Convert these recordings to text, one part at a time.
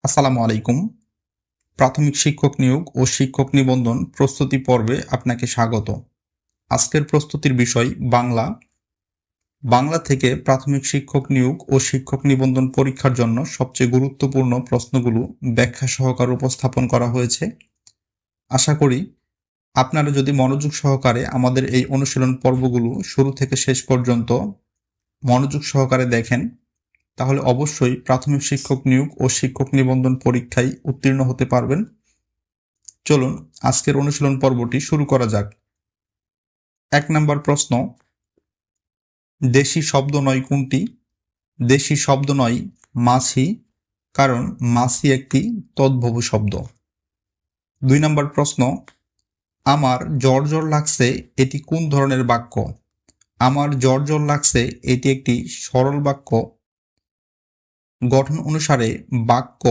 আসসালামু আলাইকুম। প্রাথমিক শিক্ষক নিয়োগ ও শিক্ষক নিবন্ধন প্রস্তুতি পর্বে আপনাকে স্বাগত। আজকের প্রস্তুতির বিষয় বাংলা। বাংলা থেকে প্রাথমিক শিক্ষক নিয়োগ ও শিক্ষক নিবন্ধন পরীক্ষার জন্য সবচেয়ে গুরুত্বপূর্ণ প্রশ্নগুলো ব্যাখ্যা সহকারে উপস্থাপন করা হয়েছে। আশা করি আপনারা যদি মনোযোগ সহকারে আমাদের এই অনুশীলন পর্বগুলো শুরু থেকে শেষ পর্যন্ত মনোযোগ সহকারে দেখেন, তাহলে অবশ্যই প্রাথমিক শিক্ষক নিয়োগ ও শিক্ষক নিবন্ধন পরীক্ষায় উত্তীর্ণ হতে পারবেন। চলুন আজকের অনুশীলন পর্বটি শুরু করা যাক। ১ নম্বর প্রশ্ন, দেশি শব্দ নয় কোনটি? দেশি শব্দ নয় মাছি, কারণ মাছি একটি তদ্ভব শব্দ। ২ নম্বর প্রশ্ন, আমার জ্বর জ্বর লাগছে এটি কোন ধরনের বাক্য? আমার জ্বর জ্বর লাগছে এটি একটি সরল বাক্য। গঠন অনুসারে বাক্য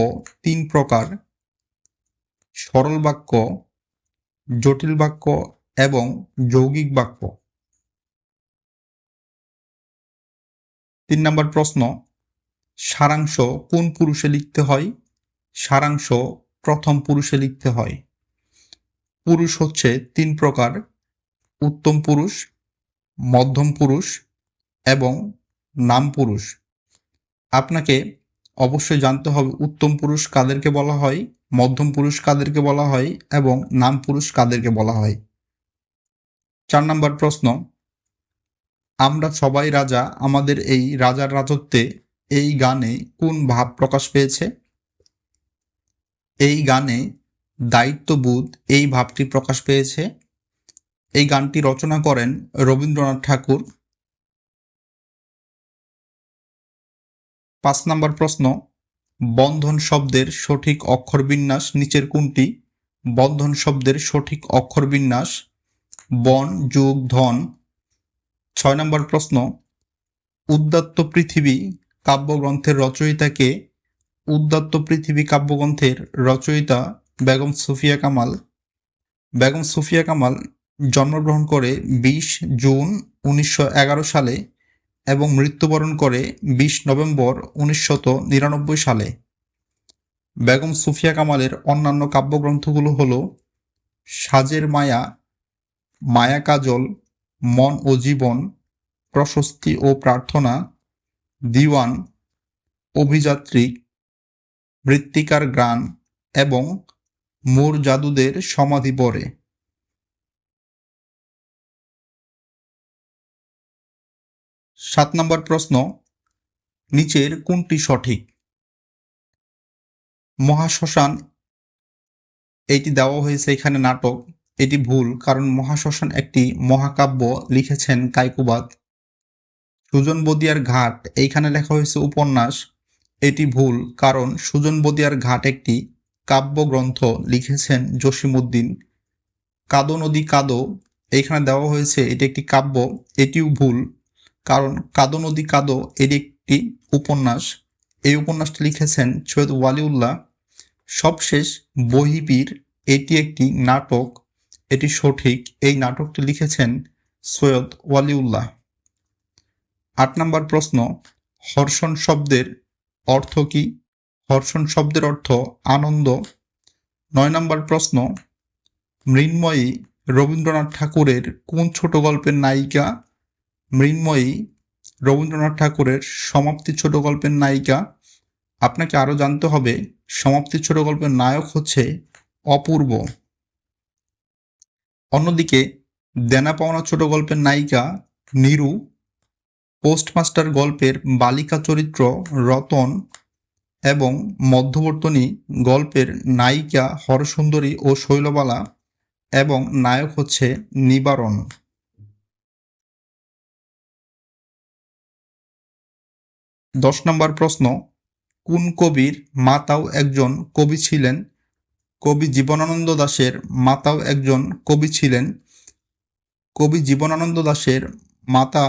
৩ প্রকার: সরল বাক্য, জটিল বাক্য এবং যৌগিক বাক্য। ৩ নম্বর প্রশ্ন, সারাংশ কোন পুরুষে লিখতে হয়? সারাংশ প্রথম পুরুষে লিখতে হয়। পুরুষ হচ্ছে ৩ প্রকার: উত্তম পুরুষ, মধ্যম পুরুষ এবং নাম পুরুষ। আপনাকে অবশ্যই জানতে হবে উত্তম পুরুষ কাদেরকে বলা হয়, মধ্যম পুরুষ কাদেরকে বলা হয় এবং নাম পুরুষ কাদেরকে বলা হয়। ৪ নম্বর প্রশ্ন, আমরা সবাই রাজা আমাদের এই রাজার রাজত্বে এই গানে কোন ভাব প্রকাশ পেয়েছে? এই গানে দায়িত্ববোধ এই ভাবটি প্রকাশ পেয়েছে। এই গানটি রচনা করেন রবীন্দ্রনাথ ঠাকুর। ৫ নম্বর প্রশ্ন, বন্ধন শব্দের সঠিক অক্ষরবিন্যাস নিচের কোনটি? বন্ধন শব্দের সঠিক অক্ষরবিন্যাস বন যোগ ধন। ৬ নম্বর প্রশ্ন, উদাত্ত পৃথিবী কাব্যগ্রন্থের রচয়িতাকে? উদাত্ত পৃথিবী কাব্যগ্রন্থের রচয়িতা বেগম সুফিয়া কামাল। বেগম সুফিয়া কামাল জন্মগ্রহণ করে ২০ জুন ১৯১১ সালে এবং মৃত্যুবরণ করে ২০ নভেম্বর ১৯৯৯ সালে। বেগম সুফিয়া কামালের অন্যান্য কাব্যগ্রন্থগুলো হল সাজের মায়া, মায়া কাজল, মন ও জীবন, প্রশস্তি ও প্রার্থনা, দিওয়ান, অভিযাত্রী, মৃত্তিকার গান এবং মোর জাদুদের সমাধি পড়ে। ৭ নম্বর প্রশ্ন, নিচের কোনটি সঠিক? মহাশ্মশান এইটি দেওয়া হয়েছে এখানে নাটক, এটি ভুল, কারণ মহাশ্মশান একটি মহাকাব্য, লিখেছেন কায়কোবাদ। সুজন বদিয়ার ঘাট এইখানে লেখা হয়েছে উপন্যাস, এটি ভুল, কারণ সুজন বদিয়ার ঘাট একটি কাব্যগ্রন্থ, লিখেছেন জসিমউদ্দিন। কাদো নদী কাদো এইখানে দেওয়া হয়েছে এটি একটি কাব্য, এটিও ভুল, কারণ কাদো নদী কাদো এটি একটি উপন্যাস, এই উপন্যাসটি লিখেছেন সৈয়দ ওয়ালিউল্লাহ। সবশেষ বহিবীর এটি একটি নাটক, এটি সঠিক, এই নাটকটি লিখেছেন সৈয়দ ওয়ালিউল্লাহ। ৮ নম্বর প্রশ্ন, হর্ষণ শব্দের অর্থ কি? হর্ষণ শব্দের অর্থ আনন্দ। ৯ নম্বর প্রশ্ন, মৃন্ময়ী রবীন্দ্রনাথ ঠাকুরের কোন ছোট গল্পের নায়িকা? মৃন্ময়ী রবীন্দ্রনাথ ঠাকুরের সমাপ্তি ছোট গল্পের নায়িকা। আপনাকে আরও জানতে হবে সমাপ্তি ছোট গল্পের নায়ক হচ্ছে অপূর্ব। অন্যদিকে দেনা পাওনা ছোট গল্পের নায়িকা নীরু। পোস্টমাস্টার গল্পের বালিকা চরিত্র রতন এবং মধ্যবর্তনী গল্পের নায়িকা হরসুন্দরী ও শৈলবালা এবং নায়ক হচ্ছে নিবারণ। ১০ নম্বর প্রশ্ন, কোন কবির মাতাও একজন কবি ছিলেন? কবি জীবনানন্দ দাশের মাতাও একজন কবি ছিলেন। কবি জীবনানন্দ দাশের মাতা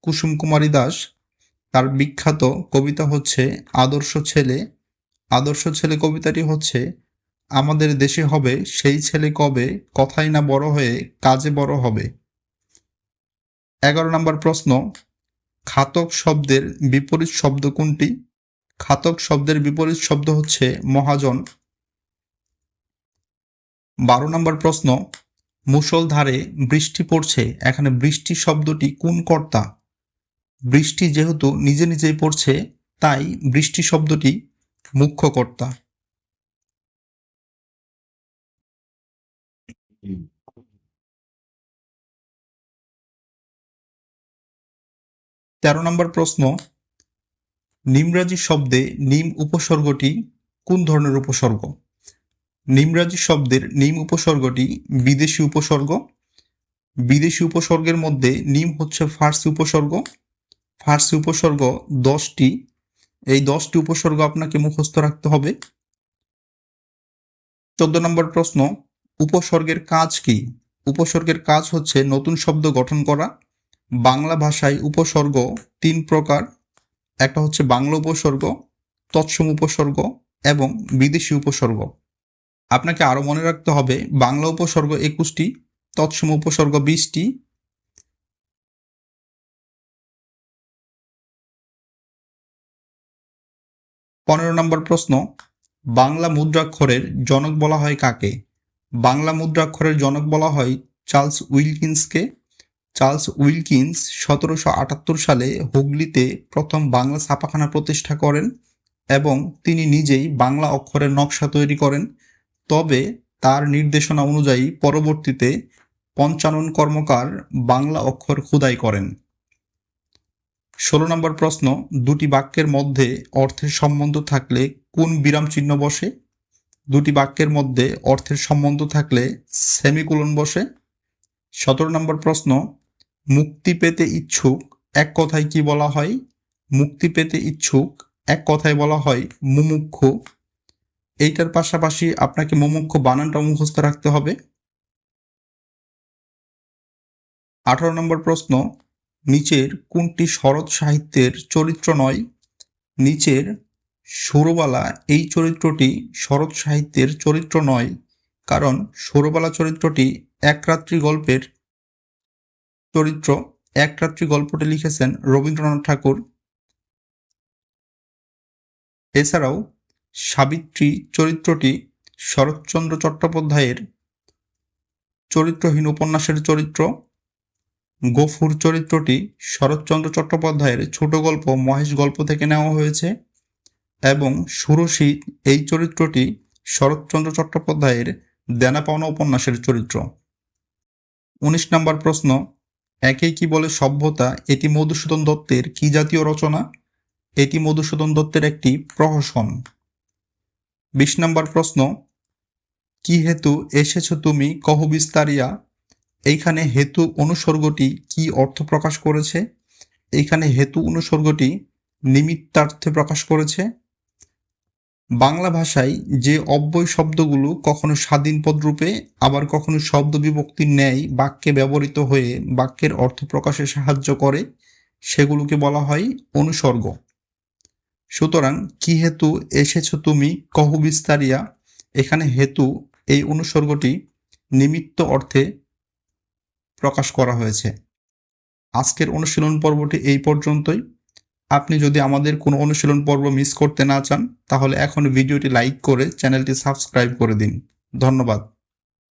কুসুম কুমারী দাস। তার বিখ্যাত কবিতা হচ্ছে আদর্শ ছেলে। আদর্শ ছেলে কবিতাটি হচ্ছে, আমাদের দেশে হবে সেই ছেলে কবে, কথাই না বড় হয়ে কাজে বড় হবে। ১১ নম্বর প্রশ্ন, ঘাতক শব্দের বিপরীত শব্দ কোনটি? খাতক শব্দের বিপরীত শব্দ হচ্ছে মহাজন। 12 নম্বর প্রশ্ন, মুষলধারে বৃষ্টি পড়ছে, এখানে বৃষ্টি শব্দটি কোন কর্তা? বৃষ্টি যেহেতু নিজে নিজেই পড়ছে, তাই বৃষ্টি শব্দটি মুখ্য কর্তা। 13 নম্বর প্রশ্ন, নিমরাজি শব্দে নিম উপসর্গটি কোন ধরনের উপসর্গ? নিমরাজি শব্দের নিম উপসর্গটি বিদেশি উপসর্গ। বিদেশি উপসর্গের মধ্যে নিম হচ্ছে ফার্সি উপসর্গ। ফার্সি উপসর্গ 10টি। এই 10টি উপসর্গ আপনাকে মুখস্থ রাখতে হবে। 14 নম্বর প্রশ্ন, উপসর্গের কাজ কি? উপসর্গের কাজ হচ্ছে নতুন শব্দ গঠন করা। বাংলা ভাষায় উপসর্গ 3 প্রকার। একটা হচ্ছে বাংলা উপসর্গ, তৎসম উপসর্গ এবং বিদেশি উপসর্গ। আপনাকে আরও মনে রাখতে হবে বাংলা উপসর্গ 21টি, তৎসম উপসর্গ 20টি। 15 নম্বর প্রশ্ন, বাংলা মুদ্রাক্ষরের জনক বলা হয় কাকে? বাংলা মুদ্রাক্ষরের জনক বলা হয় চার্লস উইলকিন্সকে। চার্লস উইলকিন্স 1778 সালে হুগলিতে প্রথম বাংলা ছাপাখানা প্রতিষ্ঠা করেন এবং তিনি নিজেই বাংলা অক্ষরের নকশা তৈরি করেন। তবে তার নির্দেশনা অনুযায়ী পরবর্তীতে পঞ্চানন কর্মকার বাংলা অক্ষর খোদাই করেন। 16 নম্বর প্রশ্ন, দুটি বাক্যের মধ্যে অর্থের সম্বন্ধ থাকলে কোন বিরাম চিহ্ন বসে? দুটি বাক্যের মধ্যে অর্থের সম্বন্ধ থাকলে সেমিকোলন বসে। 17 নম্বর প্রশ্ন, মুক্তি পেতে ইচ্ছুক এক কথায় কি বলা হয়? মুক্তি পেতে ইচ্ছুক এক কথায় বলা হয় মুমুক্ষু। এইটার পাশাপাশি আপনাকে মুমুক্ষু বানানটা মুখস্থ রাখতে হবে। 18 নম্বর প্রশ্ন, নিচের কোনটি শরৎ সাহিত্যের চরিত্র নয়? নিচের সুরবালা এই চরিত্রটি শরৎ সাহিত্যের চরিত্র নয়, কারণ সুরবালা চরিত্রটি এক রাত্রি গল্পের চরিত্র। এক রাত্রি গল্পটি লিখেছেন রবীন্দ্রনাথ ঠাকুর। এছাড়াও সাবিত্রী চরিত্রটি শরৎচন্দ্র চট্টোপাধ্যায়ের চরিত্রহীন উপন্যাসের চরিত্র। গফুর চরিত্রটি শরৎচন্দ্র চট্টোপাধ্যায়ের ছোট গল্প মহেশ গল্প থেকে নেওয়া হয়েছে এবং সুরসী এই চরিত্রটি শরৎচন্দ্র চট্টোপাধ্যায়ের দেনা পাওনা উপন্যাসের চরিত্র। 19 নম্বর প্রশ্ন, একে কি বলে সভ্যতা এটি মধুসূদন দত্তের কি জাতীয় রচনা? এটি মধুসূদন দত্তের একটি প্রহসন। 20 নম্বর প্রশ্ন, কি হেতু এসেছ তুমি কহ বিস্তারিয়া? এইখানে হেতু অনুসর্গটি কি অর্থ প্রকাশ করেছে? এইখানে হেতু অনুসর্গটি নিমিত্তার্থে প্রকাশ করেছে। বাংলা ভাষায় যে অব্যয় শব্দগুলো কখনো স্বাধীন পদরূপে আবার কখনো শব্দ বিভক্তির ন্যায় বাক্যে ব্যবহৃত হয়ে বাক্যের অর্থ প্রকাশে সাহায্য করে, সেগুলোকে বলা হয় অনুসর্গ। সুতরাং কি হেতু এসেছ তুমি কহ বিস্তারিয়া, এখানে হেতু এই অনুসর্গটি নিমিত্ত অর্থে প্রকাশ করা হয়েছে। আজকের অনুশীলন পর্বটি এই পর্যন্তই। আপনি যদি আমাদের কোনো অনুশীলন পর্ব মিস করতে না চান, তাহলে এখন ভিডিওটি লাইক করে চ্যানেলটি সাবস্ক্রাইব করে দিন। ধন্যবাদ।